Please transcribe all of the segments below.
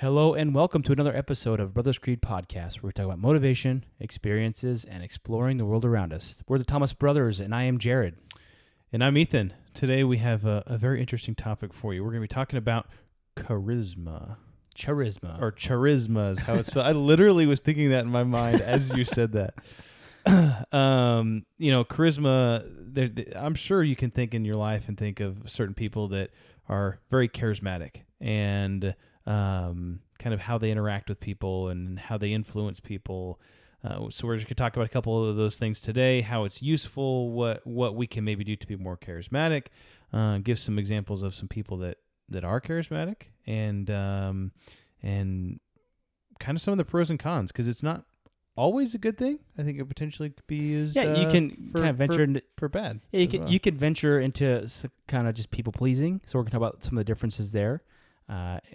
Hello and welcome to another episode of Brothers Creed Podcast, where we talk about motivation, experiences, and exploring the world around us. We're the Thomas Brothers, and I am Jared. And I'm Ethan. Today we have a very interesting topic for you. We're going to be talking about charisma. Or charisma is how it's spelled. I literally was thinking that in my mind as you said that. Charisma, I'm sure you can think in your life and think of certain people that are very charismatic and kind of how they interact with people and how they influence people. So we're just going to talk about a couple of those things today, how it's useful, what we can maybe do to be more charismatic, give some examples of some people that are charismatic, and kind of some of the pros and cons, because it's not always a good thing. I think it potentially could be used you can kind of venture into for bad. Yeah, you could venture into kind of just people pleasing. So we're going to talk about some of the differences there,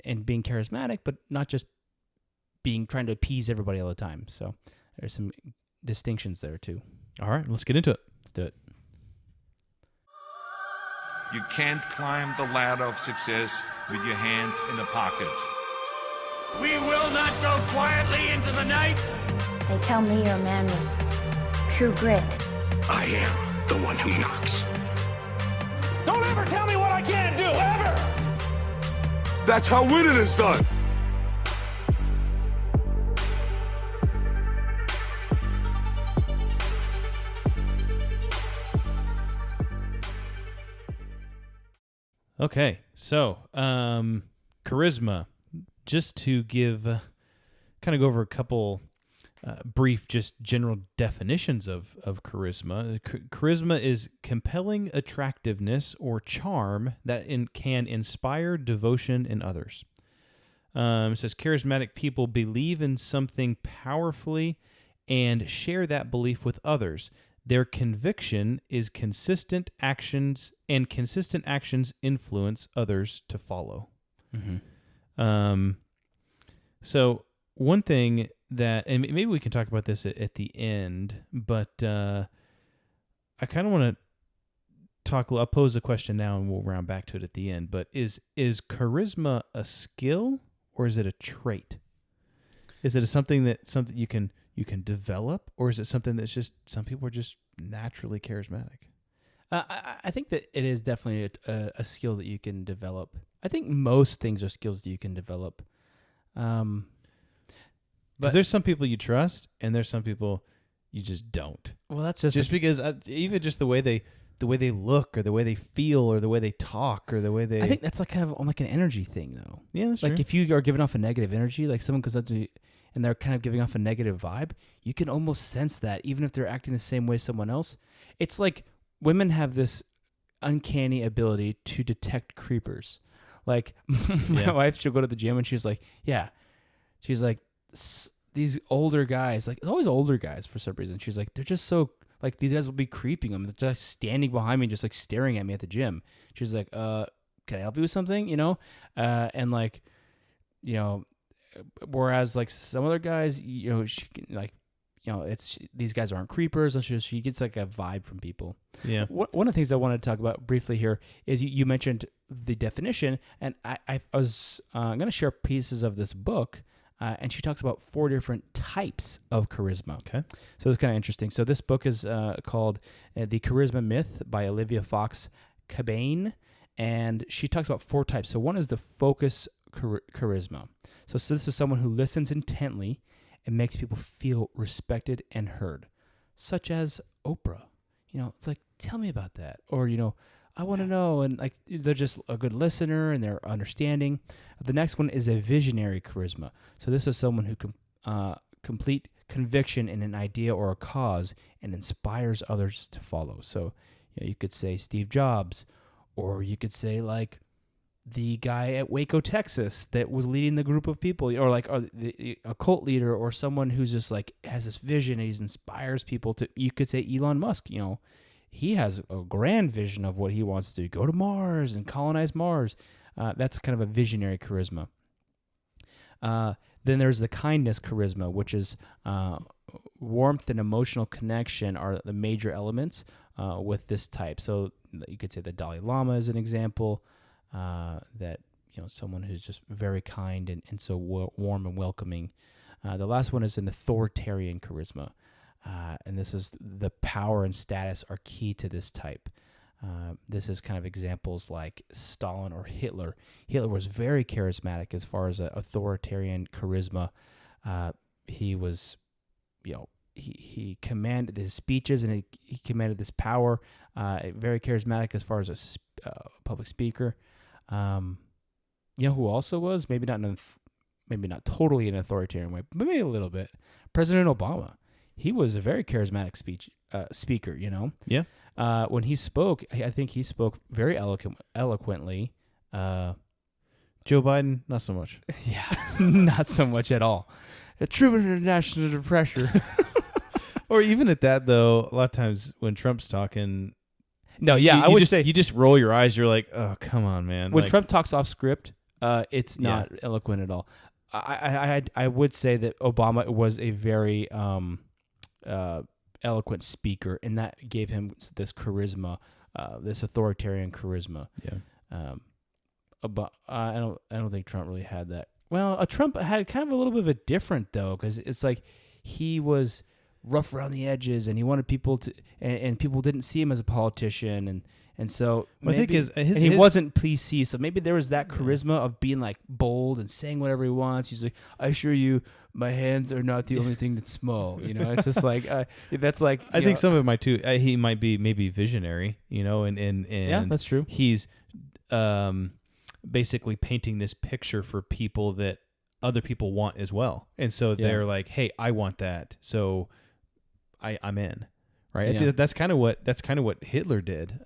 and being charismatic, but not just trying to appease everybody all the time. So there's some distinctions there too. All right, let's get into it. Let's do it. You can't climb the ladder of success with your hands in a pocket. We will not go quietly into the night. They tell me you're a man with true grit. I am the one who knocks. Don't ever tell me what I can't do, ever! That's how winning is done. Okay, so charisma. Just to kind of go over a couple brief, just general definitions of charisma. Charisma is compelling attractiveness or charm that can inspire devotion in others. It says charismatic people believe in something powerfully and share that belief with others. Their conviction is consistent actions, and consistent actions influence others to follow. Mm-hmm. So one thing that, and maybe we can talk about this at the end, but I kind of want to I'll pose a question now and we'll round back to it at the end, but is charisma a skill or is it a trait? Is it something you can develop, or is it something that's just, some people are just naturally charismatic? I think that it is definitely a skill that you can develop. I think most things are skills that you can develop. But there's some people you trust, and there's some people you just don't. Well, that's just because even just the way they look, or the way they feel, or the way they talk, or the way they. I think that's like kind of like an energy thing, though. Yeah, that's like true. If you are giving off a negative energy, like someone comes up to you and they're kind of giving off a negative vibe, you can almost sense that, even if they're acting the same way as someone else. It's like women have this uncanny ability to detect creepers. Like my wife, she'll go to the gym and she's like, these older guys, like it's always older guys for some reason. She's like, they're just so, like, these guys will be creeping them. They're just standing behind me, just like staring at me at the gym. She's like, can I help you with something? And like, whereas like some other guys, these guys aren't creepers. She gets like a vibe from people. Yeah. One of the things I wanted to talk about briefly here is you mentioned the definition, and I was going to share pieces of this book, and she talks about 4 different types of charisma. Okay. So it's kind of interesting. So this book is called The Charisma Myth by Olivia Fox Cabane, and she talks about 4 types. So one is the focus charisma. So this is someone who listens intently and makes people feel respected and heard, such as Oprah. It's like, tell me about that. Or, I want to know. And like, they're just a good listener and they're understanding. The next one is a visionary charisma. So this is someone who can complete conviction in an idea or a cause and inspires others to follow. So, you could say Steve Jobs, or you could say like the guy at Waco, Texas, that was leading the group of people, or like a cult leader, or someone who's just like has this vision and he inspires people to. You could say Elon Musk. He has a grand vision of what he wants to do, go to Mars and colonize Mars. That's kind of a visionary charisma. Then there's the kindness charisma, which is warmth and emotional connection are the major elements with this type. So you could say the Dalai Lama is an example that someone who's just very kind and so warm and welcoming. The last one is an authoritarian charisma. And this is the power and status are key to this type. This is kind of examples like Stalin or Hitler. Hitler was very charismatic as far as authoritarian charisma. He was, he commanded his speeches and he commanded this power. Very charismatic as far as a public speaker. Who also was maybe not totally an authoritarian way, but maybe a little bit. President Obama. He was a very charismatic speaker. Yeah. When he spoke, I think he spoke very eloquently. Joe Biden, not so much. Yeah, not so much at all. A true international under pressure. Or even at that, though, a lot of times when Trump's talking... No, yeah, I would say... You just roll your eyes. You're like, oh, come on, man. When Trump talks off script, it's not eloquent at all. I would say that Obama was a very eloquent speaker, and that gave him this charisma, this authoritarian charisma. Yeah. But I don't think Trump really had that. Well, Trump had kind of a little bit of a different though, because it's like he was rough around the edges, and he wanted people to, and people didn't see him as a politician, and so maybe, I think he wasn't PC, so maybe there was that charisma of being like bold and saying whatever he wants. He's like, I assure you, my hands are not the only thing that's small. It's just like that's like. I think some of it might too. He might be maybe visionary, and yeah, that's true. He's basically painting this picture for people that other people want as well, and so they're like, hey, I want that, so I'm in. Right. Yeah. I think that's kind of what Hitler did.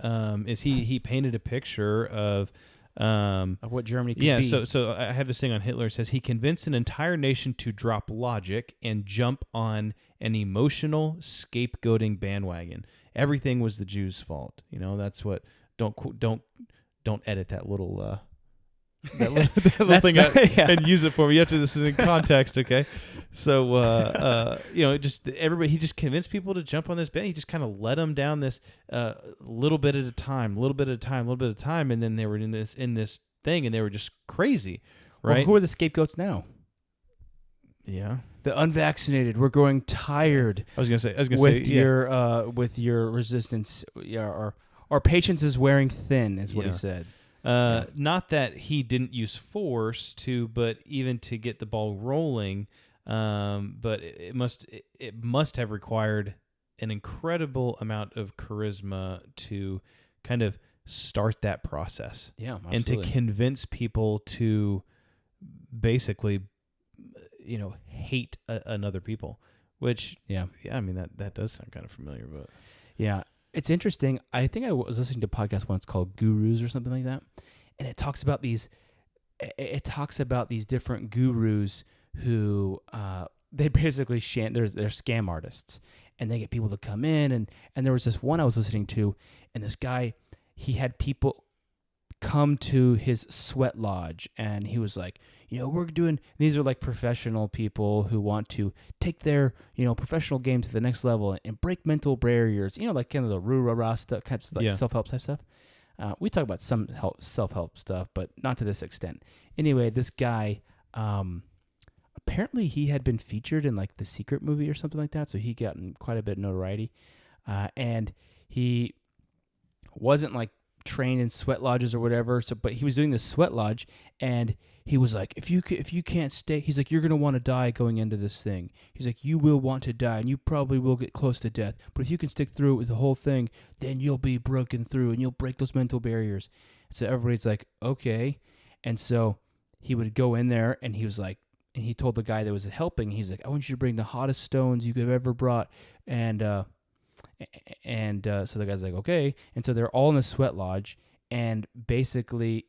Is he painted a picture of what Germany could be. So I have this thing on Hitler. It says he convinced an entire nation to drop logic and jump on an emotional scapegoating bandwagon. Everything was the Jews' fault. That's what. Don't edit that little. That little thing out and use it for me. You have to. This is in context, okay? So, just everybody. He just convinced people to jump on this band. He just kind of led them down this little bit at a time, and then they were in this thing, and they were just crazy, right? Well, who are the scapegoats now? Yeah, the unvaccinated. We're growing tired. I was gonna say with your resistance. Yeah, our patience is wearing thin, is what he said. Not that he didn't use force but even to get the ball rolling. But it must have required an incredible amount of charisma to kind of start that process. Yeah, absolutely. And to convince people to basically, hate another people. Which I mean that does sound kind of familiar, but yeah. It's interesting. I think I was listening to a podcast once called Gurus or something like that, and it talks about these different gurus who they basically they're scam artists, and they get people to come in, and there was this one I was listening to, and this guy, he had people come to his sweat lodge, and he was like, we're doing, these are like professional people who want to take their, professional game to the next level and break mental barriers, like kind of the rah-rah stuff, kind of like self-help type stuff. We talk about some self-help stuff, but not to this extent. Anyway, this guy, apparently he had been featured in like the Secret movie or something like that, so he got quite a bit of notoriety, and he wasn't like trained in sweat lodges or whatever, but he was doing this sweat lodge, and he was like, if you can't stay, he's like, you're going to want to die going into this thing. He's like, you will want to die, and you probably will get close to death, but if you can stick through it with the whole thing, then you'll be broken through, and you'll break those mental barriers. So everybody's like, okay. And so he would go in there, and he was like, and he told the guy that was helping, he's like, I want you to bring the hottest stones you could have ever brought, and so the guy's like, okay. And so they're all in the sweat lodge, and basically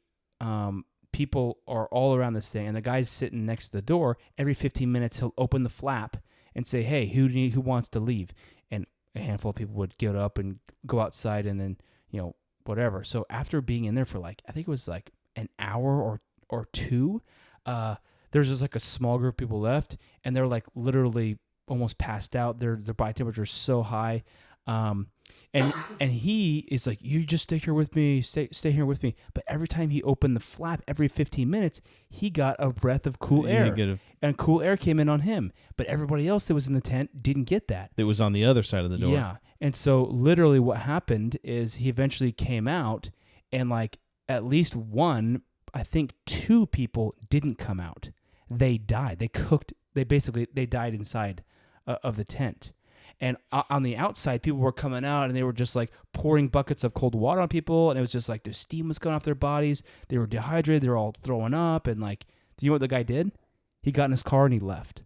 people are all around this thing, and the guy's sitting next to the door. Every 15 minutes he'll open the flap and say, hey, who wants to leave? And a handful of people would get up and go outside, and then whatever. So after being in there for like, I think it was like an hour or two, there's just like a small group of people left, and they're like literally almost passed out. Their body temperature is so high. And he is like, you just stay here with me, stay here with me. But every time he opened the flap, every 15 minutes, he got a breath of cool air, and cool air came in on him. But everybody else that was in the tent didn't get that. It was on the other side of the door. Yeah, and so literally what happened is he eventually came out, and like at least one, I think 2 people didn't come out. They died. They died inside of the tent. And on the outside, people were coming out, and they were just like pouring buckets of cold water on people, and it was just like the steam was coming off their bodies. They were dehydrated. They were all throwing up, and like, do you know what the guy did? He got in his car and he left.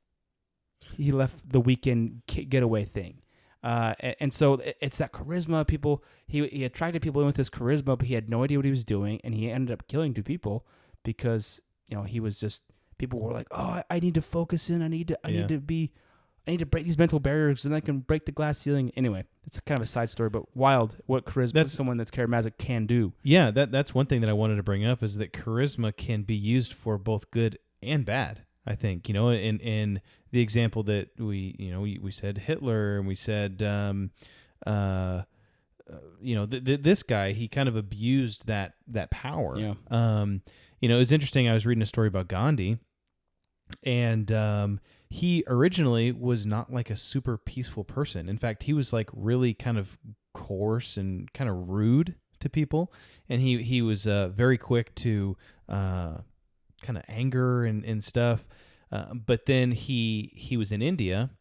He left the weekend getaway thing, and so it's that charisma. People, he attracted people in with his charisma, but he had no idea what he was doing, and he ended up killing 2 people because he was just. People were like, "Oh, I need to focus in. I need to break these mental barriers, and I can break the glass ceiling." Anyway, it's kind of a side story, but wild what charisma someone that's charismatic can do. Yeah, that's one thing that I wanted to bring up is that charisma can be used for both good and bad. I think in the example that we said Hitler, and we said this guy, he kind of abused that power. Yeah. It was interesting. I was reading a story about Gandhi, and he originally was not like a super peaceful person. In fact, he was like really kind of coarse and kind of rude to people, and he was very quick to kind of anger and stuff. But then he was in India,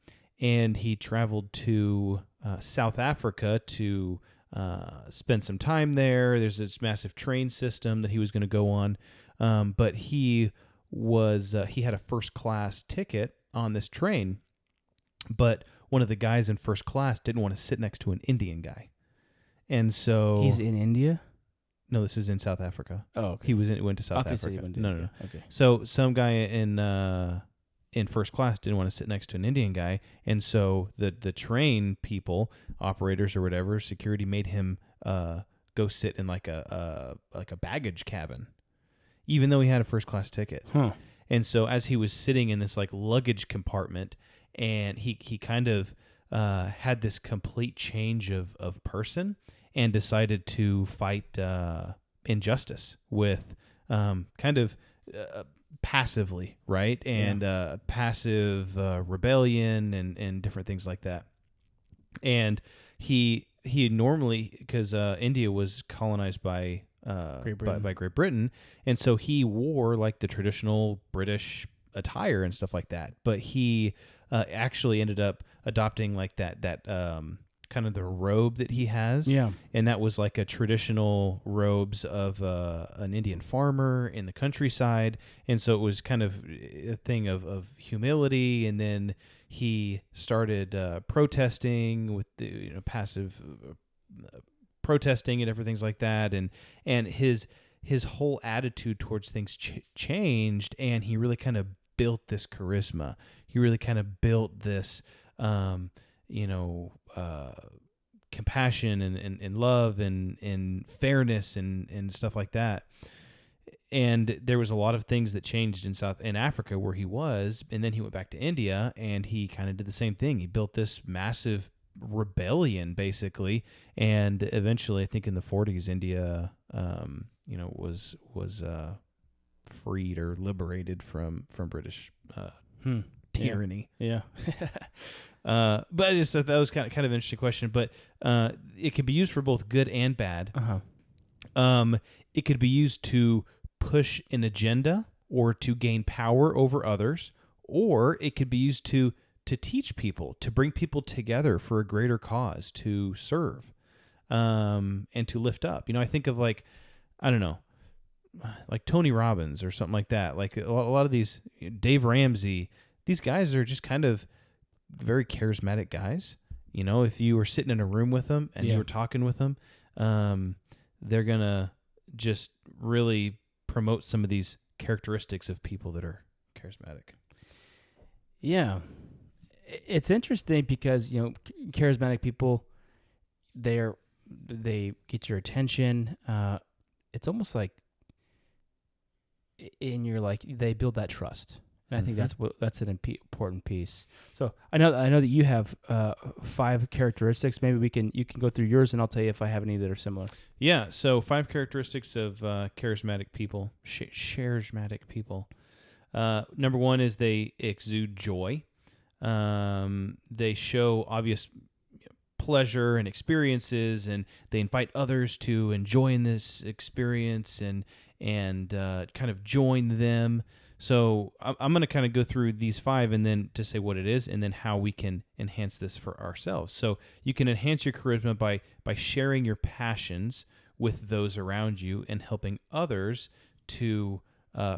and he traveled to South Africa to spend some time there. There's this massive train system that he was going to go on, but he had a first class ticket on this train, but one of the guys in first class didn't want to sit next to an Indian guy, and so he's in India. No, this is in South Africa. Oh, okay. He went to South Obviously Africa. He went to India. Okay. So some guy in first class didn't want to sit next to an Indian guy, and so the train people, operators or whatever, security made him go sit in like a baggage cabin, even though he had a first class ticket. Huh. And so as he was sitting in this like luggage compartment, and he kind of had this complete change of person, and decided to fight injustice with kind of passively, right? And passive rebellion and different things like that. And he normally, because India was colonized by Great Britain, and so he wore like the traditional British attire and stuff like that. But he actually ended up adopting like that kind of the robe that he has. Yeah. And that was like a traditional robes of an Indian farmer in the countryside. And so it was kind of a thing of humility. And then he started protesting with the passive protesting and everything like that. And his whole attitude towards things changed, and he really kind of built this charisma. He really kind of built this compassion and love and fairness and stuff like that. And there was a lot of things that changed in Africa where he was, and then he went back to India, and he kind of did the same thing. He built this massive rebellion, basically, and eventually, I think in the 40s, India, was freed or liberated from British tyranny. Yeah. But I just thought that was kind of an interesting question. But it could be used for both good and bad. It could be used to push an agenda or to gain power over others, or it could be used to teach people, to bring people together for a greater cause, to serve, and to lift up. I think of like Tony Robbins or something like that. Like a lot of these, Dave Ramsey, these guys are just kind of very charismatic guys. If you were sitting in a room with them and you were talking with them, they're gonna just really promote some of these characteristics of people that are charismatic. Yeah. It's interesting because, charismatic people, they get your attention. It's almost like they build that trust. And I think that's an important piece. So I know that you have 5 characteristics. Maybe you can go through yours, and I'll tell you if I have any that are similar. Yeah. So 5 characteristics of charismatic people, charismatic people. Number 1 is they exude joy. They show obvious pleasure and experiences, and they invite others to enjoy in this experience and kind of join them. So I'm going to kind of go through these 5 and then to say what it is and then how we can enhance this for ourselves. So you can enhance your charisma by sharing your passions with those around you and helping others to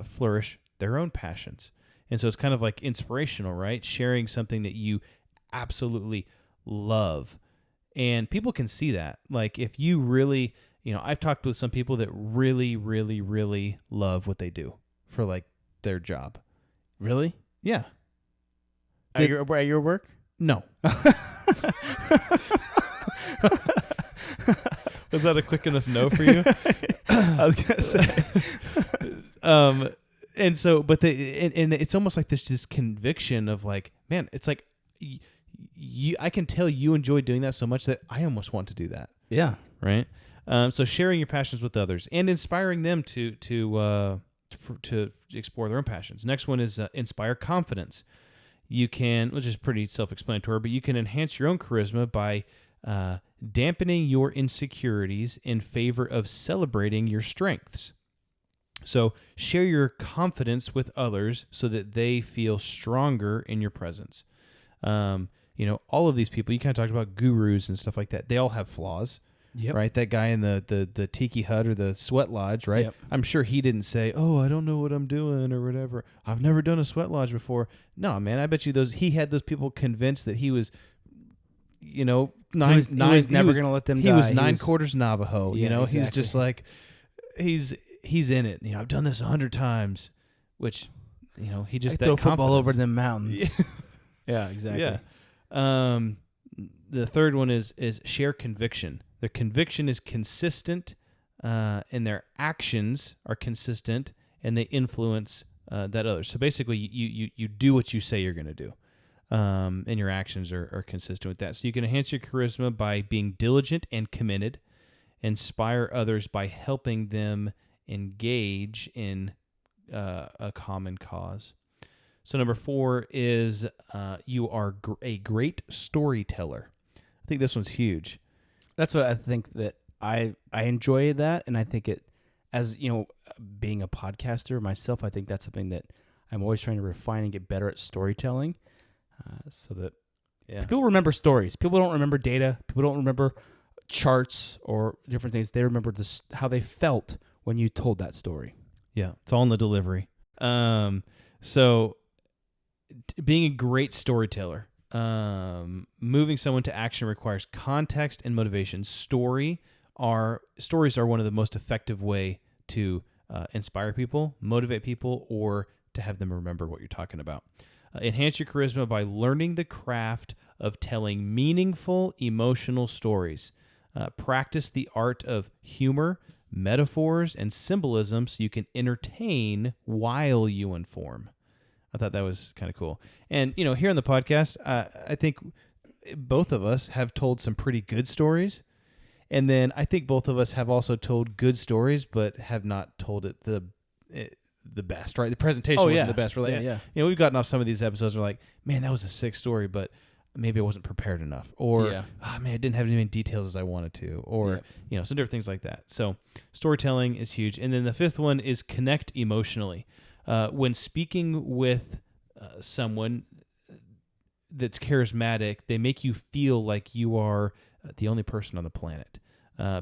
flourish their own passions. And so it's kind of like inspirational, right? Sharing something that you absolutely love. And people can see that. Like if you really, I've talked with some people that really, really, really love what they do for like their job. Really? Yeah. At your work? No. Was that a quick enough no for you? I was gonna say. And so, but and it's almost like this conviction of like, man, it's like I can tell you enjoy doing that so much that I almost want to do that. Yeah. Right. So sharing your passions with others and inspiring them to explore their own passions. Next one is inspire confidence. You can, which is pretty self-explanatory, but you can enhance your own charisma by dampening your insecurities in favor of celebrating your strengths. So share your confidence with others so that they feel stronger in your presence. All of these people, you kind of talked about gurus and stuff like that. They all have flaws. Yep. Right, that guy in the tiki hut or the sweat lodge, right? Yep. I'm sure he didn't say, "Oh, I don't know what I'm doing" or whatever. I've never done a sweat lodge before. No, man, I bet you he had those people convinced that he was, he was never going to let them die. He was 9/4 Navajo. Yeah, exactly. He's just like he's in it. I've done this 100 times, which he just throw football over them mountains. Yeah, exactly. Yeah. The third one is share conviction. Their conviction is consistent, and their actions are consistent, and they influence that others. So basically, you do what you say you're going to do, and your actions are consistent with that. So you can enhance your charisma by being diligent and committed, inspire others by helping them engage in a common cause. So number 4 is you are a great storyteller. I think this one's huge. That's what I think that I enjoy that, and I think it, as being a podcaster myself, I think that's something that I'm always trying to refine and get better at storytelling, so that people remember stories. People don't remember data. People don't remember charts or different things. They remember how they felt when you told that story. Yeah, it's all in the delivery. So being a great storyteller. Moving someone to action requires context and motivation. Stories are one of the most effective way to inspire people, motivate people, or to have them remember what you're talking about. Enhance your charisma by learning the craft of telling meaningful, emotional stories. Practice the art of humor, metaphors, and symbolism so you can entertain while you inform. I thought that was kind of cool. And, here on the podcast, I think both of us have told some pretty good stories. And then I think both of us have also told good stories, but have not told it the best, right? The presentation wasn't the best. We're like, we've gotten off some of these episodes. We're like, man, that was a sick story, but maybe I wasn't prepared enough. Or, man, I didn't have as many details as I wanted to. Or, some different things like that. So storytelling is huge. And then the 5th one is connect emotionally. When speaking with someone that's charismatic, they make you feel like you are the only person on the planet.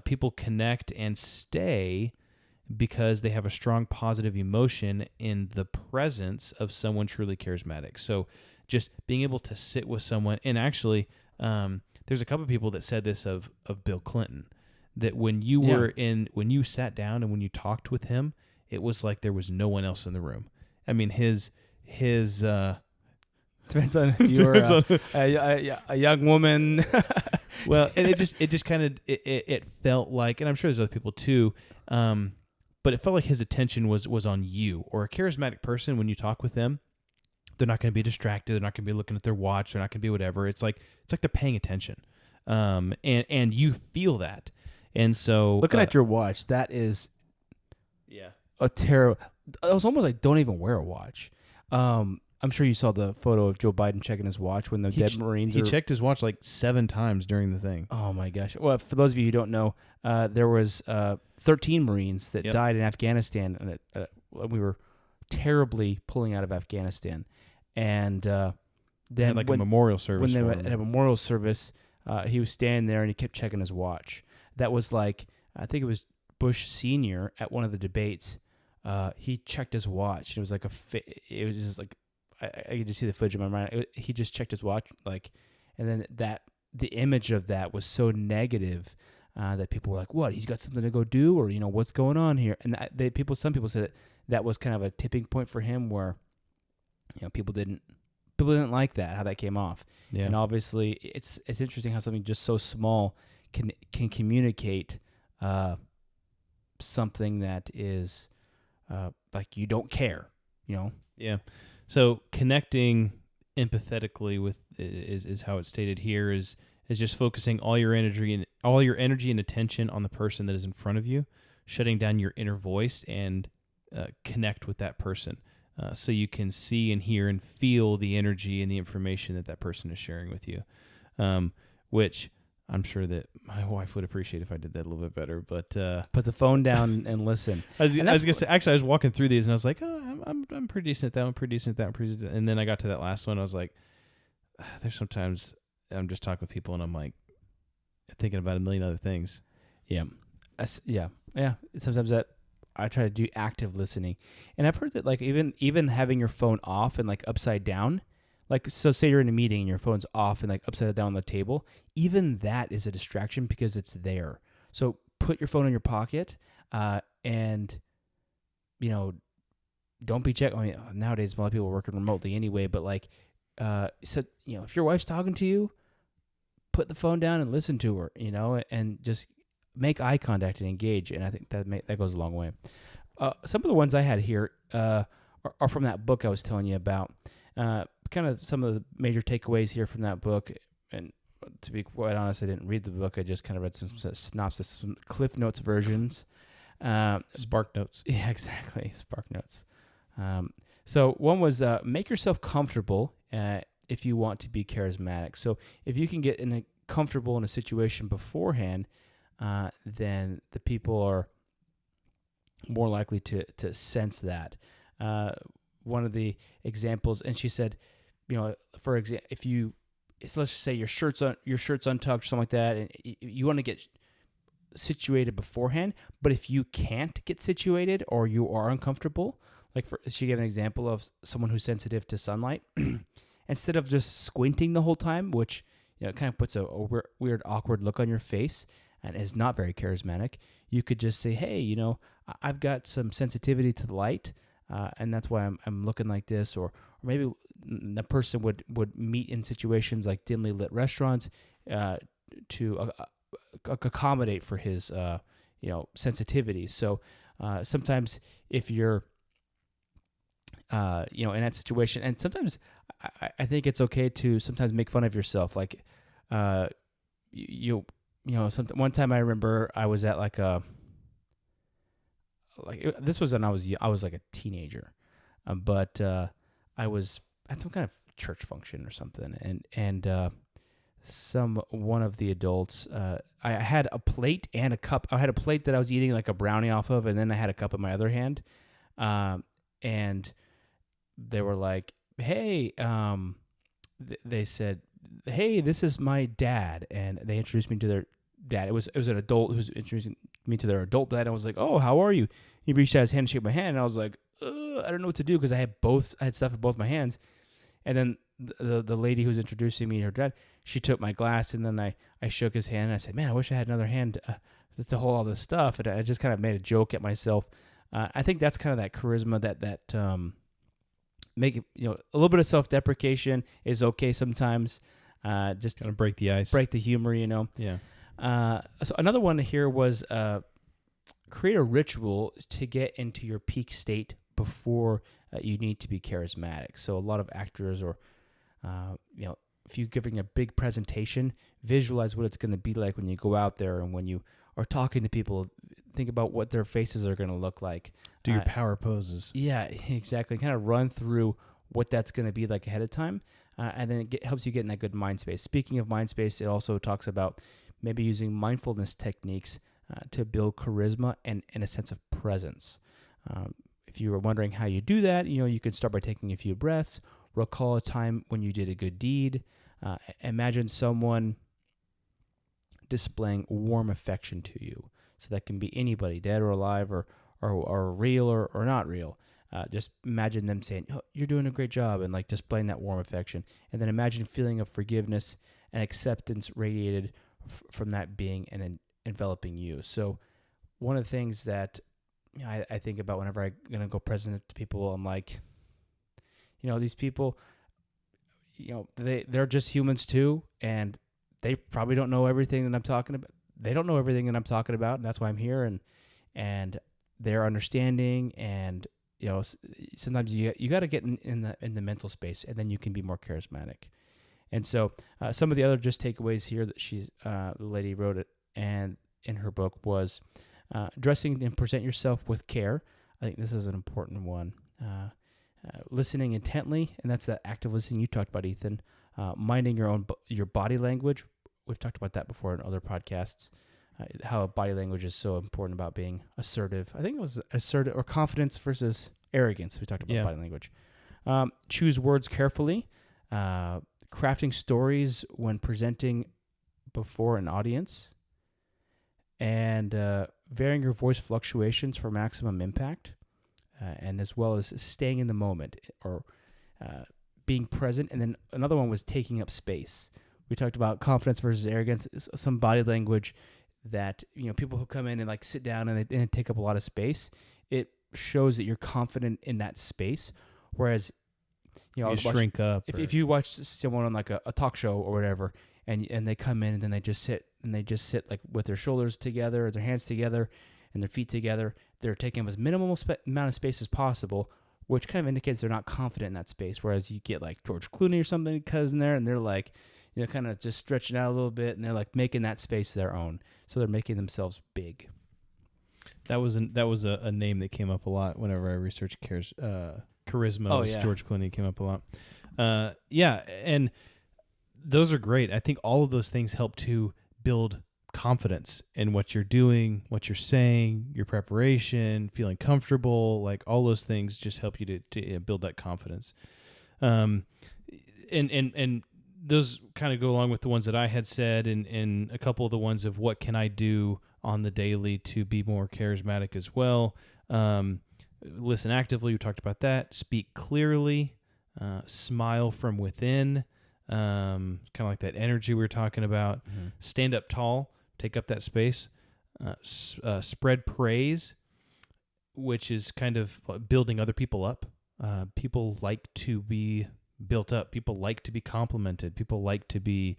People connect and stay because they have a strong positive emotion in the presence of someone truly charismatic. So just being able to sit with someone, and actually there's a couple of people that said this of Bill Clinton, that when you when you sat down and when you talked with him, it was like there was no one else in the room. I mean, his depends on if you're a young woman. Well, and it just kind of it felt like, and I'm sure there's other people too, but it felt like his attention was on you. Or a charismatic person, when you talk with them, they're not going to be distracted. They're not going to be looking at their watch. They're not going to be whatever. It's like they're paying attention. And you feel that. And so looking at your watch, that is a terrible. I was almost like, don't even wear a watch. I'm sure you saw the photo of Joe Biden checking his watch when the dead Marines. He checked his watch like 7 times during the thing. Oh my gosh! Well, for those of you who don't know, there was 13 Marines that died in Afghanistan, and we were terribly pulling out of Afghanistan. And then a memorial service. When they were at a memorial service, he was standing there and he kept checking his watch. That was like, I think it was Bush Sr. at one of the debates. He checked his watch. It was like it was just like, I could just see the footage in my mind. He just checked his watch, like, and then the image of that was so negative that people were like, "What? He's got something to go do, or what's going on here?" And some people said that was kind of a tipping point for him, where people didn't like that, how that came off. Yeah. And obviously, it's interesting how something just so small can communicate something that is like you don't care, Yeah. So connecting empathetically with is how it's stated here is just focusing all your energy and attention on the person that is in front of you, shutting down your inner voice and connect with that person, so you can see and hear and feel the energy and the information that person is sharing with you, which I'm sure that my wife would appreciate if I did that a little bit better. But put the phone down and listen. I was gonna say, actually, I was walking through these and I was like, oh, I'm pretty decent at that one, pretty decent at that one, pretty decent. And then I got to that last one. I was like, there's sometimes I'm just talking with people and I'm like thinking about a million other things. Yeah. Yeah. Sometimes that I try to do active listening, and I've heard that like even having your phone off and like upside down, like, so say you're in a meeting and your phone's off and like upside down on the table, even that is a distraction because it's there. So put your phone in your pocket, and don't be checking. I mean, nowadays a lot of people are working remotely anyway, but like, so if your wife's talking to you, put the phone down and listen to her, and just make eye contact and engage. And I think that goes a long way. Some of the ones I had here are from that book I was telling you about. Kind of some of the major takeaways here from that book. And to be quite honest, I didn't read the book. I just kind of read some synopsis, some Cliff Notes versions. Spark Notes. Yeah, exactly. Spark Notes. So one was make yourself comfortable if you want to be charismatic. So if you can get comfortable in a situation beforehand, then the people are more likely to sense that. One of the examples, and she said, for example, let's just say your shirt's untucked, something like that, and you want to get situated beforehand. But if you can't get situated or you are uncomfortable, she gave an example of someone who's sensitive to sunlight. Instead of just squinting the whole time, which kind of puts a weird, awkward look on your face and is not very charismatic, you could just say, "Hey, I've got some sensitivity to the light, and that's why I'm looking like this." Or maybe the person would meet in situations like dimly lit restaurants to accommodate for his sensitivity. So sometimes if you're in that situation, and sometimes I think it's okay to sometimes make fun of yourself. Like one time I remember I was at this was when I was like a teenager, but I was at some kind of church function or something, and one of the adults, I had a plate and a cup. I had a plate that I was eating like a brownie off of, and then I had a cup in my other hand, and they were like, "Hey," they said, "Hey, this is my dad," and they introduced me to their dad. It was an adult who's introducing me to their adult dad. And I was like, "Oh, how are you?" He reached out his hand and shook my hand, and I was like, I don't know what to do because I had stuff in both my hands. And then the lady who's introducing me to her dad, she took my glass, and then I shook his hand, and I said, "Man, I wish I had another hand to hold all this stuff." And I just kind of made a joke at myself. I think that's kind of that charisma that make it, a little bit of self-deprecation is okay sometimes. Just kind of break the ice, break the humor, Yeah. So another one here was create a ritual to get into your peak state before you need to be charismatic. So a lot of actors, or if you're giving a big presentation, visualize what it's going to be like when you go out there and when you are talking to people. Think about what their faces are going to look like. Do your power poses. Yeah, exactly. Kind of run through what that's going to be like ahead of time, and then it helps you get in that good mind space. Speaking of mind space, it also talks about maybe using mindfulness techniques to build charisma and a sense of presence. If you were wondering how you do that, you can start by taking a few breaths, recall a time when you did a good deed, imagine someone displaying warm affection to you. So that can be anybody, dead or alive, or real or not real. Just imagine them saying, "Oh, you're doing a great job," and like displaying that warm affection. And then imagine feeling of forgiveness and acceptance radiated from that being and enveloping you. So one of the things that I think about whenever I'm going to go present to people, I'm like, these people, they're just humans too, and they probably don't know everything that I'm talking about. They don't know everything that I'm talking about, and that's why I'm here, and they're understanding, and sometimes you got to get in the mental space, and then you can be more charismatic. And so some of the other just takeaways here that the lady wrote it, and in her book was dressing and present yourself with care. I think this is an important one. Listening intently, and that's that active listening you talked about, Ethan. Minding your body language. We've talked about that before in other podcasts, how body language is so important about being assertive. I think it was assertive or confidence versus arrogance. We talked about body language. Choose words carefully. Crafting stories when presenting before an audience. And varying your voice fluctuations for maximum impact. And as well as staying in the moment or being present. And then another one was taking up space. We talked about confidence versus arrogance, some body language that, people who come in and like sit down and they take up a lot of space, it shows that you're confident in that space. Whereas, you shrink up. If you watch someone on like a talk show or whatever, and they come in and then they just sit like with their shoulders together, their hands together, and their feet together, they're taking up as minimal amount of space as possible, which kind of indicates they're not confident in that space. Whereas you get like George Clooney or something cousin there, and they're like, kind of just stretching out a little bit, and they're like making that space their own. So they're making themselves big. That was a name that came up a lot whenever I researched charisma. Oh, yeah. George Clooney came up a lot. And those are great. I think all of those things help to build confidence in what you're doing, what you're saying, your preparation, feeling comfortable. Like all those things just help you to build that confidence. And those kind of go along with the ones that I had said, and a couple of the ones of what can I do on the daily to be more charismatic as well. Listen actively, we talked about that. Speak clearly, smile from within, kind of like that energy we were talking about. Mm-hmm. Stand up tall, take up that space. Spread praise, which is kind of building other people up. People like to be built up. People like to be complimented. People like to be,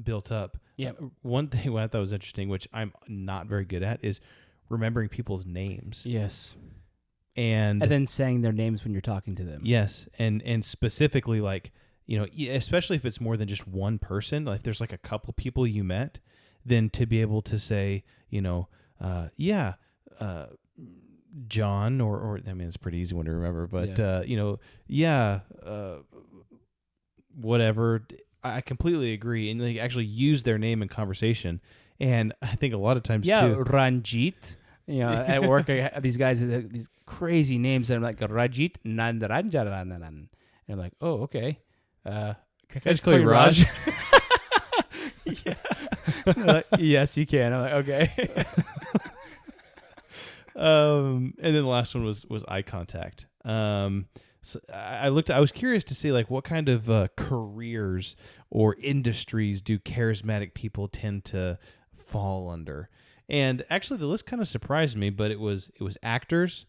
built up. Yeah. One thing I thought was interesting, which I'm not very good at, is remembering people's names. Yes. And then saying their names when you're talking to them. Yes. And specifically, like, especially if it's more than just one person, like if there's like a couple people you met, then to be able to say, John, or I mean, it's a pretty easy one to remember, but, whatever. I completely agree. And they actually use their name in conversation. And I think a lot of times, too. Ranjit. At work, these guys have these crazy names that are like Rajit Nandaranjaranan. And they're like, oh, okay. Can I just call you Raj? Yeah. Like, yes, you can. I'm like, okay. And then the last one was eye contact. So I was curious to see like what kind of careers or industries do charismatic people tend to fall under. And actually the list kind of surprised me, but it was actors,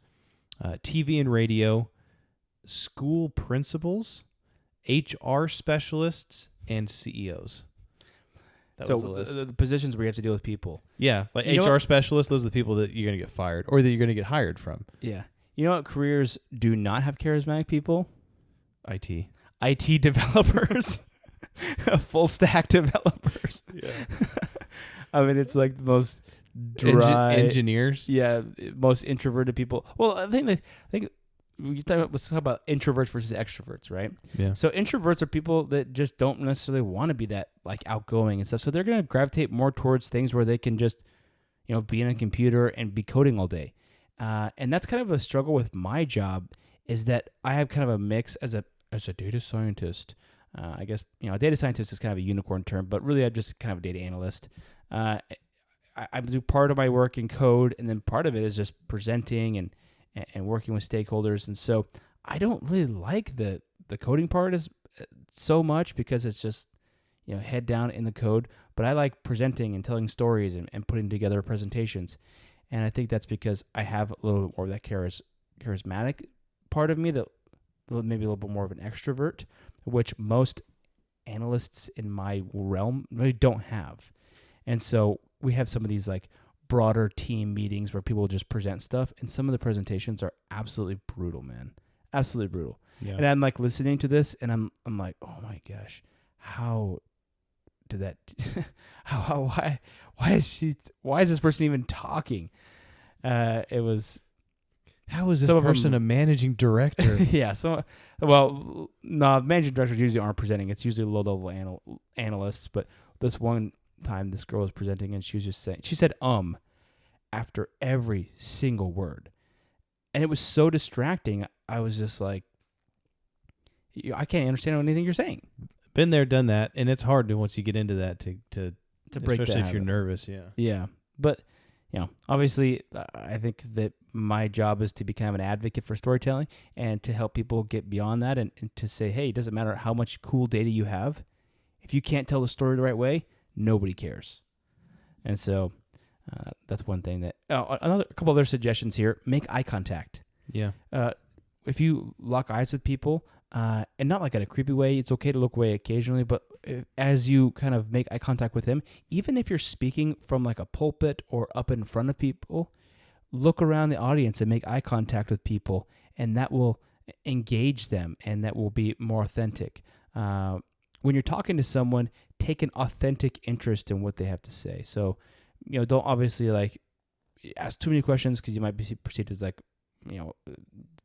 TV and radio, school principals, HR specialists, and CEOs. That so was the list. the positions where you have to deal with people. Yeah, like You know HR what? specialists, those are the people that you're going to get fired or that you're going to get hired from. Yeah. You know what careers do not have charismatic people? IT. IT developers. Full stack developers. Yeah. I mean, it's like the most dry engineers. Yeah, most introverted people. Well, I think let's talk about introverts versus extroverts, right? Yeah. So introverts are people that just don't necessarily want to be that like outgoing and stuff. So they're going to gravitate more towards things where they can just, be in a computer and be coding all day. And that's kind of a struggle with my job, is that I have kind of a mix as a data scientist. I guess, a data scientist is kind of a unicorn term, but really I'm just kind of a data analyst. I do part of my work in code, and then part of it is just presenting and working with stakeholders. And so I don't really like the coding part as so much, because it's just, head down in the code. But I like presenting and telling stories and putting together presentations. And I think that's because I have a little bit more of that charismatic part of me, that maybe a little bit more of an extrovert, which most analysts in my realm really don't have. And so we have some of these like broader team meetings where people just present stuff, and some of the presentations are absolutely brutal, man. Absolutely brutal. Yeah. And I'm like listening to this, and I'm like, oh my gosh, how did that? Why is this person even talking? It was. How is this some of person them, a managing director? Yeah. No, managing directors usually aren't presenting. It's usually low-level analysts. But this one time, this girl was presenting, and she was just saying, she said after every single word. And it was so distracting. I was just like, I can't understand anything you're saying. Been there, done that, and it's hard to, once you get into that, to break that especially if habit. you're nervous. Yeah. Yeah. But, obviously, I think that my job is to be kind of an advocate for storytelling and to help people get beyond that, and to say, hey, it doesn't matter how much cool data you have. If you can't tell the story the right way, nobody cares. And so that's one thing that... a couple other suggestions here. Make eye contact. Yeah. If you lock eyes with people, and not like in a creepy way, it's okay to look away occasionally, but as you kind of make eye contact with them, even if you're speaking from like a pulpit or up in front of people, look around the audience and make eye contact with people, and that will engage them, and that will be more authentic. When you're talking to someone, take an authentic interest in what they have to say. So, don't obviously like ask too many questions, because you might be perceived as like,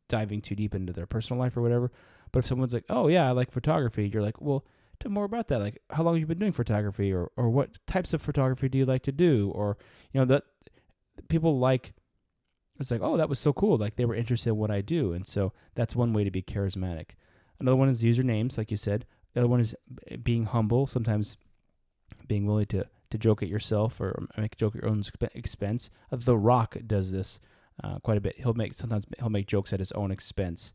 diving too deep into their personal life or whatever. But if someone's like, oh yeah, I like photography, you're like, well, tell me more about that. Like, how long have you been doing photography, or what types of photography do you like to do? Or, that people like, it's like, oh, that was so cool. Like, they were interested in what I do. And so that's one way to be charismatic. Another one is usernames, like you said. The other one is being humble, sometimes being willing to joke at yourself or make a joke at your own expense. The Rock does this quite a bit. He'll make jokes at his own expense.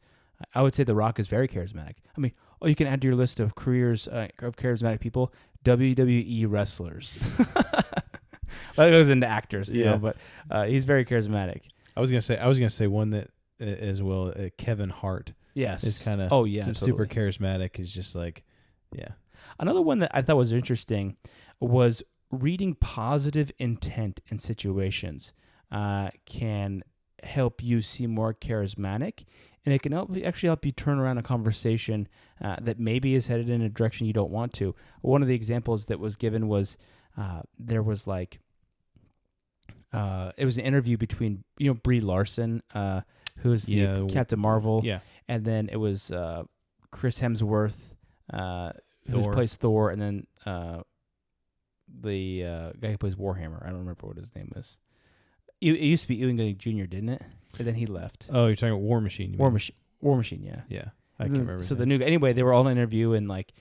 I would say The Rock is very charismatic. I mean, you can add to your list of careers of charismatic people, WWE wrestlers. That goes into actors, but he's very charismatic. I was gonna say one that as well. Kevin Hart. Yes, is kind of super charismatic. Is just like, yeah. Another one that I thought was interesting was reading positive intent in situations can help you seem more charismatic, and it can actually help you turn around a conversation that maybe is headed in a direction you don't want to. One of the examples that was given was there was like it was an interview between Brie Larson, who's the Captain Marvel, and then it was Chris Hemsworth, who plays Thor, and then the guy who plays Warhammer. I don't remember what his name is. It used to be Ewan McGregor Jr., didn't it? And then he left. Oh, you're talking about War Machine. War Machine, yeah. Yeah, I can't remember. So anyway, they were all in an interview, and like,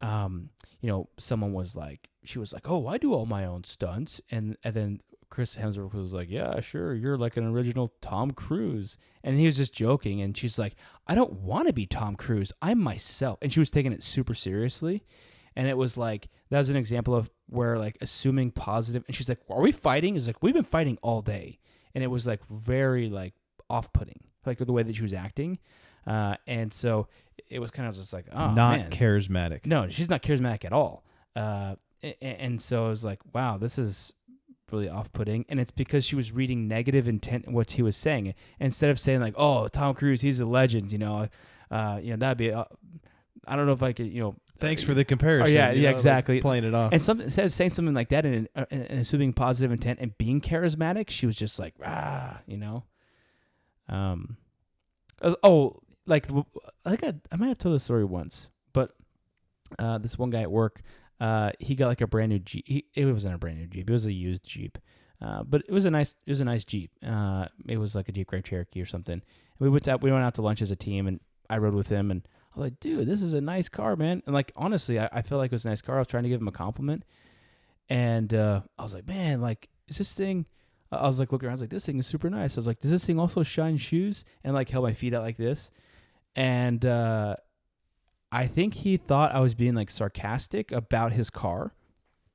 someone was like, she was like, oh, I do all my own stunts, and then Chris Hemsworth was like, yeah, sure, you're like an original Tom Cruise, and he was just joking, and she's like, I don't want to be Tom Cruise, I'm myself, and she was taking it super seriously. And it was like, that was an example of where like assuming positive, and she's like, are we fighting? It's like, we've been fighting all day. And it was like very like off-putting, like the way that she was acting. And so it was kind of just like, oh, not man. charismatic. No, she's not charismatic at all. and so I was like, wow, this is really off-putting, and it's because she was reading negative intent in what he was saying. Instead of saying like, "Oh, Tom Cruise, he's a legend," that'd be. I don't know if I could, Thanks for the comparison. Oh, yeah, exactly. Like playing it off. And instead of saying something like that and assuming positive intent and being charismatic, she was just like, I might have told this story once, but this one guy at work, he got like a brand new Jeep. It wasn't a brand new Jeep; it was a used Jeep, but it was a nice Jeep. It was like a Jeep Grand Cherokee or something. And we went out to lunch as a team, and I rode with him, and I was like, dude, this is a nice car, man. And like, honestly, I felt like it was a nice car. I was trying to give him a compliment. And I was like, man, like, is this thing, I was like looking around, I was like, this thing is super nice. I was like, does this thing also shine shoes? And like held my feet out like this. And I think he thought I was being like sarcastic about his car.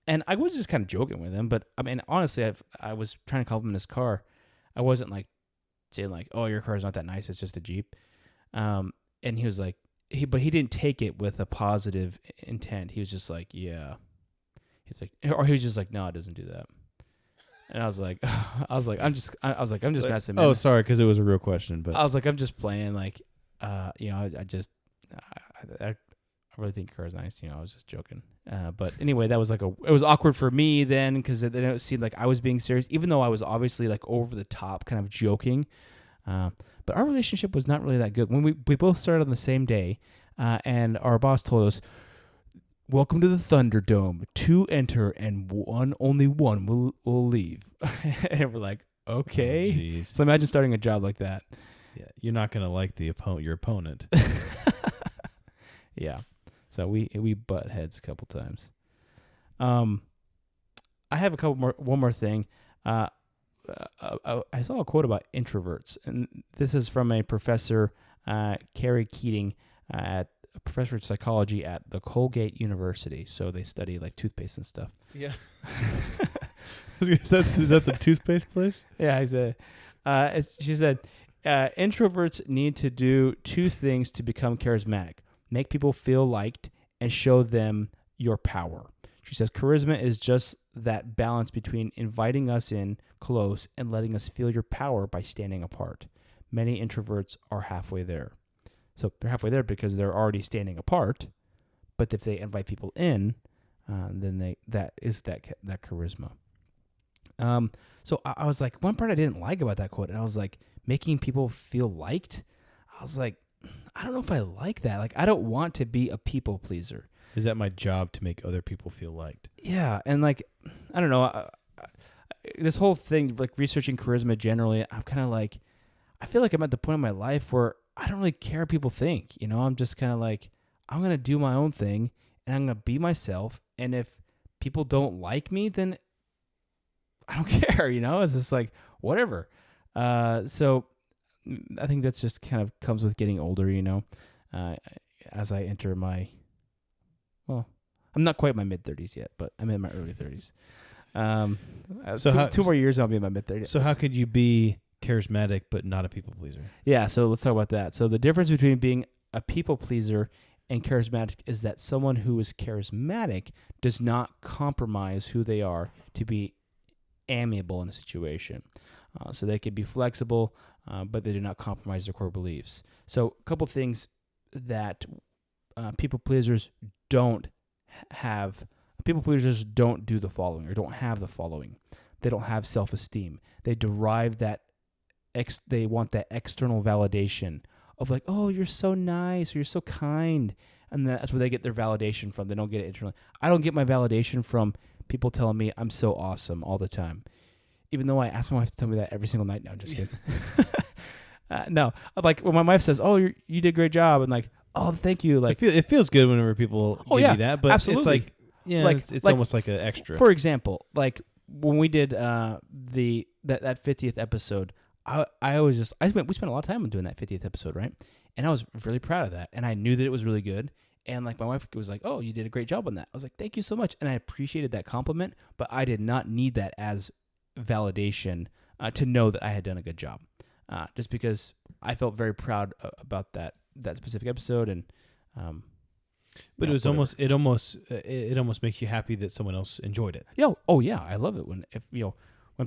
And I was just kind of joking with him. But I mean, honestly, I was trying to compliment his car. I wasn't like saying like, oh, your car's not that nice. It's just a Jeep. And he was like, but he didn't take it with a positive intent. He was just like, yeah. He's like, or he was just like, no, it doesn't do that. And I was like, I'm just messing. Man. Oh, sorry, because it was a real question. But I was like, I'm just playing. Like, I really think your car's nice. I was just joking. But anyway, that was like it was awkward for me then because then it seemed like I was being serious, even though I was obviously like over the top, kind of joking. But our relationship was not really that good. When we both started on the same day, and our boss told us, "Welcome to the Thunderdome. 2 enter, and only one will leave." And we're like, "Okay." Oh, so imagine starting a job like that. Yeah, you're not gonna like your opponent. Yeah. So we butt heads a couple times. I have one more thing. I saw a quote about introverts, and this is from a professor, Carrie Keating, a professor of psychology at the Colgate University. So they study like toothpaste and stuff. Yeah. Is that the toothpaste place? Yeah, she said, introverts need to do 2 things to become charismatic: make people feel liked and show them your power. She says, charisma is just that balance between inviting us in close and letting us feel your power by standing apart. Many introverts are halfway there. So they're halfway there because they're already standing apart. But if they invite people in, then that is that charisma. So I was like, one part I didn't like about that quote, and I was like, making people feel liked. I was like, I don't know if I like that. Like, I don't want to be a people pleaser. Is that my job to make other people feel liked? Yeah, and like, I don't know. This whole thing, like researching charisma generally, I'm kind of like, I feel like I'm at the point in my life where I don't really care what people think. I'm just kind of like, I'm going to do my own thing, and I'm going to be myself. And if people don't like me, then I don't care, It's just like, whatever. So I think that's just kind of comes with getting older, as I enter I'm not quite my mid-30s yet, but I'm in my early 30s. So 2 more years and I'll be in my mid-30s. So how could you be charismatic but not a people pleaser? Yeah, so let's talk about that. So the difference between being a people pleaser and charismatic is that someone who is charismatic does not compromise who they are to be amiable in a situation. So they can be flexible, but they do not compromise their core beliefs. So a couple things that people pleasers don't have. People pleasers don't do the following, or don't have the following. They don't have self-esteem. They derive that. They want that external validation of like, oh, you're so nice, or you're so kind, and that's where they get their validation from. They don't get it internally. I don't get my validation from people telling me I'm so awesome all the time. Even though I ask my wife to tell me that every single night. No, I'm just kidding. No, like when my wife says, "Oh, you did a great job," and like, "Oh, thank you." Like, it feels good whenever people give you that, but absolutely. It's like, yeah, like, it's almost like an extra. For example, like when we did that 50th episode, we spent a lot of time doing that 50th episode, right? And I was really proud of that, and I knew that it was really good. And like my wife was like, "Oh, you did a great job on that." I was like, "Thank you so much," and I appreciated that compliment, but I did not need that as validation to know that I had done a good job, just because I felt very proud about that specific episode. And But you know, it almost makes you happy that someone else enjoyed it. Yeah. Oh yeah. I love it when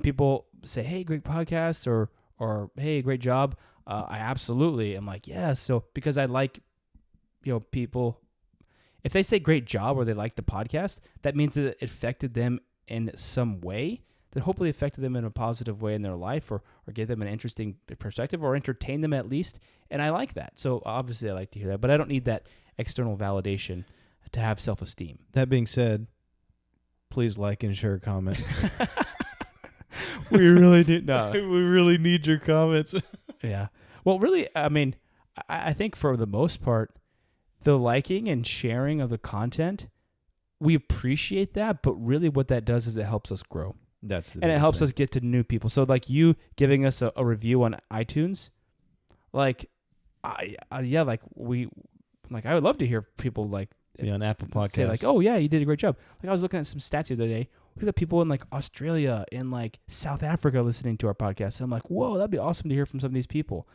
people say, "Hey, great podcast," or "Hey, great job." I absolutely am like, yeah. So because I like, people, if they say great job or they like the podcast, that means that it affected them in some way. That hopefully affected them in a positive way in their life, or gave them an interesting perspective, or entertain them at least. And I like that. So obviously I like to hear that, but I don't need that external validation to have self-esteem. That being said, please like and share a comment. We really need we really need your comments. Yeah. Well, really, I mean, I think for the most part, the liking and sharing of the content, we appreciate that, but really what that does is it helps us grow. That's the and it helps us get to new people. So like you giving us a review on iTunes, like, I would love to hear people like on Apple Podcasts say like, oh yeah, you did a great job. Like I was looking at some stats the other day. We got people in like Australia and like South Africa listening to our podcast. And I'm like, whoa, that'd be awesome to hear from some of these people.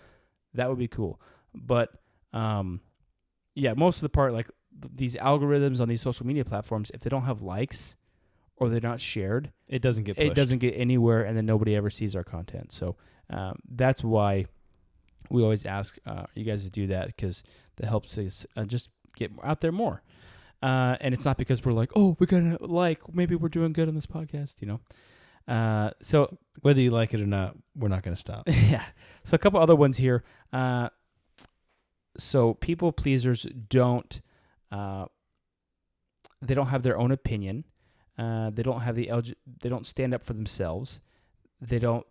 That would be cool. But yeah, most of the part, like these algorithms on these social media platforms, if they don't have likes or they're not shared, it doesn't get pushed. It doesn't get anywhere, and then nobody ever sees our content. So that's why we always ask you guys to do that, because that helps us just get out there more. And it's not because we're like, oh, we're gonna maybe we're doing good on this podcast, So whether you like it or not, we're not gonna stop. Yeah. So a couple other ones here. So people pleasers don't they don't have their own opinion. They don't have they don't stand up for themselves. They're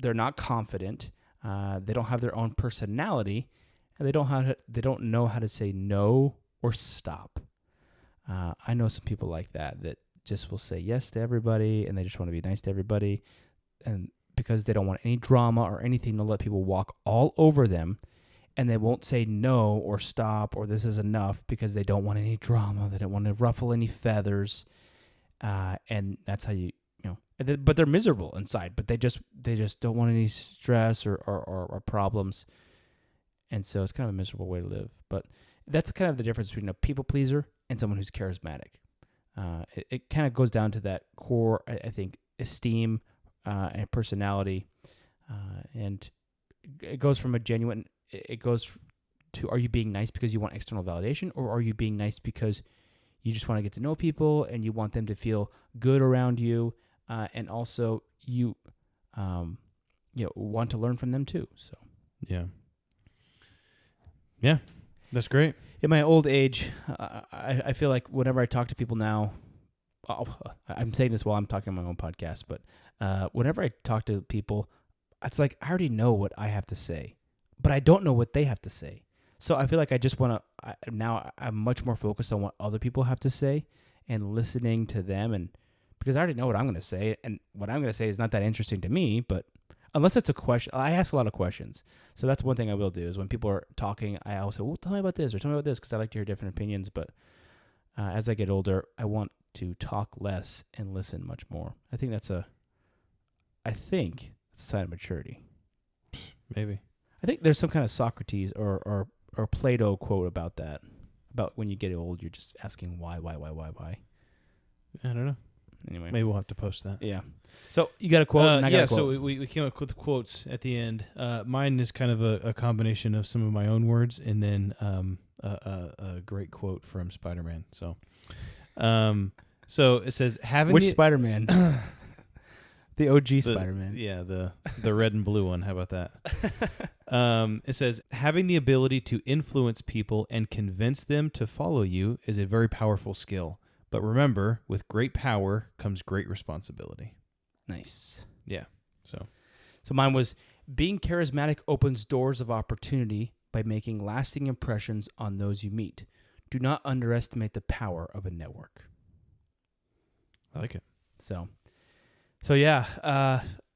not confident. They don't have their own personality, and they don't know how to say no or stop. I know some people like that just will say yes to everybody, and they just want to be nice to everybody, and because they don't want any drama or anything, they'll let people walk all over them, and they won't say no or stop or this is enough because they don't want any drama. They don't want to ruffle any feathers, and that's how but they're miserable inside. But they just don't want any stress or problems, and so it's kind of a miserable way to live. But that's kind of the difference between a people pleaser and someone who's charismatic. It kind of goes down to that core, I think, esteem and personality, and it goes from it goes to, are you being nice because you want external validation, or are you being nice because you just want to get to know people and you want them to feel good around you, and also you want to learn from them too. So yeah, that's great. In my old age, I feel like whenever I talk to people now, I'm saying this while I'm talking on my own podcast, but whenever I talk to people, it's like I already know what I have to say, but I don't know what they have to say. So I feel like I just want to, now I'm much more focused on what other people have to say and listening to them, and because I already know what I'm going to say, and what I'm going to say is not that interesting to me, but unless it's a question, I ask a lot of questions. So that's one thing I will do, is when people are talking, I always say, well, tell me about this, or tell me about this, because I like to hear different opinions. But as I get older, I want to talk less and listen much more. I think that's a sign of maturity. Maybe. I think there's some kind of Socrates or Plato quote about that, about when you get old, you're just asking why. I don't know. Anyway, maybe we'll have to post that. Yeah. So you got a quote? And I got a quote. So we came up with quotes at the end. Mine is kind of a combination of some of my own words and then a great quote from Spider-Man. So it says, which Spider-Man? The OG Spider-Man. Yeah, the red and blue one. How about that? It says, having the ability to influence people and convince them to follow you is a very powerful skill. But remember, with great power comes great responsibility. Nice. Yeah. So mine was, being charismatic opens doors of opportunity by making lasting impressions on those you meet. Do not underestimate the power of a network. I like it. So yeah,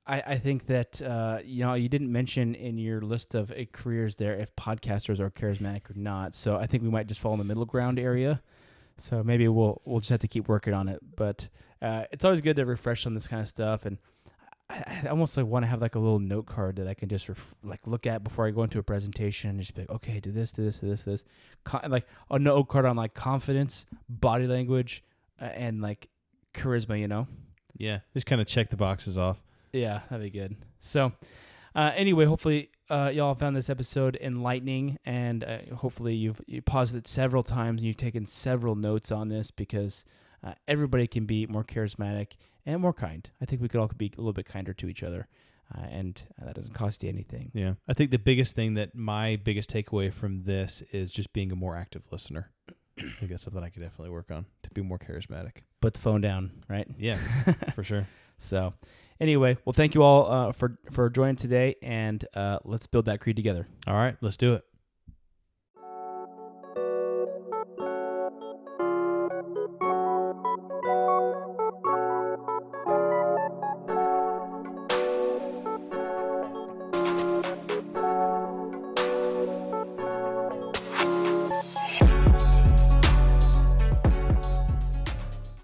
I think that you didn't mention in your list of careers there if podcasters are charismatic or not. So I think we might just fall in the middle ground area. So maybe we'll just have to keep working on it. But it's always good to refresh on this kind of stuff. And I almost like want to have like a little note card that I can just like look at before I go into a presentation and just be like, okay, do this, do this, do this, do this. Like a note card on like confidence, body language, and like charisma, you know? Yeah, just kind of check the boxes off. Yeah, that'd be good. So anyway, hopefully y'all found this episode enlightening, and hopefully you paused it several times and you've taken several notes on this, because everybody can be more charismatic and more kind. I think we could all be a little bit kinder to each other, and that doesn't cost you anything. Yeah, I think the biggest thing my biggest takeaway from this is just being a more active listener. I think that's something I could definitely work on to be more charismatic. Put the phone down, right? Yeah, for sure. So anyway, well, thank you all for joining today, and let's build that creed together. All right, let's do it.